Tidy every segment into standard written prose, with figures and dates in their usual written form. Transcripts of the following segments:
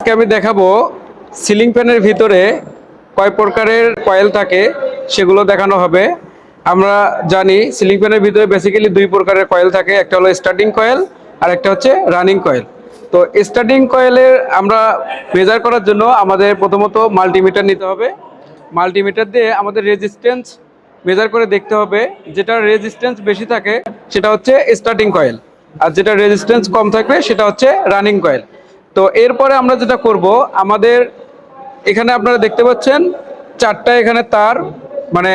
আজকে আমি দেখাবো সিলিং ফ্যানের ভিতরে কয় প্রকারের কয়েল থাকে সেগুলো দেখানো হবে। আমরা জানি সিলিং ফ্যানের ভিতরে বেসিক্যালি দুই প্রকারের কয়েল থাকে, একটা হলো স্টার্টিং কয়েল আর একটা হচ্ছে রানিং কয়েল। তো স্টার্টিং কয়েলের আমরা মেজার করার জন্য আমাদের প্রথমত মাল্টিমিটার নিতে হবে। মাল্টিমিটার দিয়ে আমাদের রেজিস্ট্যান্স মেজার করে দেখতে হবে, যেটা রেজিস্ট্যান্স বেশি থাকে সেটা হচ্ছে স্টার্টিং কয়েল, আর যেটা রেজিস্ট্যান্স কম থাকবে সেটা হচ্ছে রানিং কয়েল। তো এরপরে আমরা যেটা করব, আমাদের এখানে আপনারা দেখতে পাচ্ছেন চারটা এখানে তার, মানে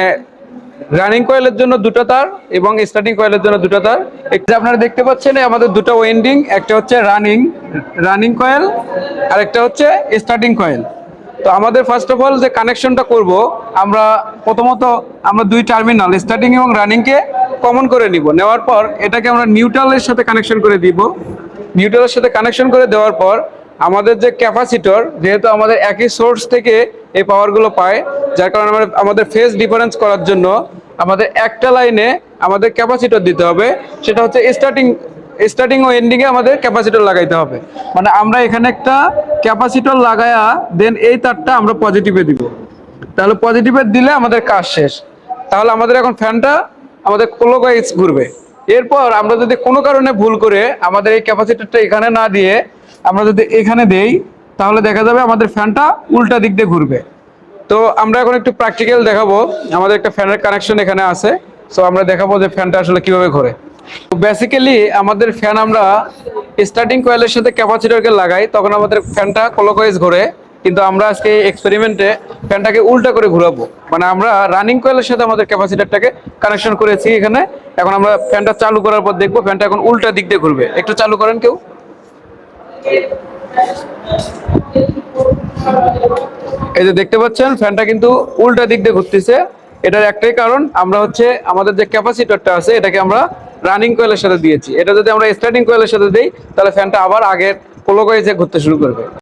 রানিং কয়েলের জন্য দুটো তার এবং স্টার্টিং কয়েলের জন্য দুটো তার। এটা আপনারা দেখতে পাচ্ছেন আমাদের দুটো ওয়েন্ডিং, একটা হচ্ছে রানিং কয়েল আর একটা হচ্ছে স্টার্টিং কয়েল। তো আমাদের ফার্স্ট অফ অল যে কানেকশনটা করব, আমরা প্রথমত আমরা দুই টার্মিনাল স্টার্টিং এবং রানিংকে কমন করে নিব। নেওয়ার পর এটাকে আমরা নিউট্রালের সাথে কানেকশন করে দিব। নিউট্রালের সাথে কানেকশন করে দেওয়ার পর আমাদের যে ক্যাপাসিটর, যেহেতু আমাদের একই সোর্স থেকে এই পাওয়ারগুলো পায়, যার কারণে আমাদের ফেজ ডিফারেন্স করার জন্য আমাদের একটা লাইনে আমাদের ক্যাপাসিটর দিতে হবে। সেটা হচ্ছে স্টার্টিং ও এন্ডিংয়ে আমাদের ক্যাপাসিটর লাগাইতে হবে। মানে আমরা এখানে একটা ক্যাপাসিটর লাগায়া দেন এই তারটা আমরা পজিটিভে দিব। তাহলে পজিটিভে দিলে আমাদের কাজ শেষ। তাহলে আমাদের এখন ফ্যানটা আমাদের ক্লকওয়াইজ ঘুরবে। এরপর আমরা যদি কোনো কারণে ভুল করে আমাদের এই ক্যাপাসিটরটা এখানে না দিয়ে আমরা যদি এখানে দেই, তাহলে দেখা যাবে আমাদের ফ্যানটা উল্টা দিক দিয়ে ঘুরবে। তো আমরা এখন একটু প্র্যাকটিক্যাল দেখাবো। আমাদের একটা ফ্যানের কানেকশন এখানে আছে, সো আমরা দেখাবো যে ফ্যানটা আসলে কিভাবে ঘোরে। তো বেসিক্যালি আমাদের ফ্যান আমরা স্টার্টিং কয়েলের সাথে ক্যাপাসিটরকে লাগাই, তখন আমাদের ফ্যানটা ক্লকওয়াইজ ঘোরে। কিন্তু আমরা আজকে এক্সপেরিমেন্টে ফ্যানটাকে উল্টা করে ঘোরাবো, মানে আমরা রানিং কয়েলের সাথে আমাদের ক্যাপাসিটরটাকে কানেকশন করেছি এখানে। এখন আমরা ফ্যানটা চালু করার পর দেখবো ফ্যানটা এখন উল্টা দিক দিয়ে ঘুরবে। একটু চালু করেন কেউ। এই যে দেখতে পাচ্ছেন ফ্যানটা কিন্তু উল্টা দিক দিয়ে ঘুরতেছে। এটার একটাই কারণ, আমরা হচ্ছে আমাদের যে ক্যাপাসিটরটা আছে এটাকে আমরা রানিং কয়েলের সাথে দিয়েছি। এটা যদি আমরা স্টার্টিং কয়েলের সাথে দিই তাহলে ফ্যানটা আবার আগের ক্লকওয়াইজে ঘুরতে শুরু করবে।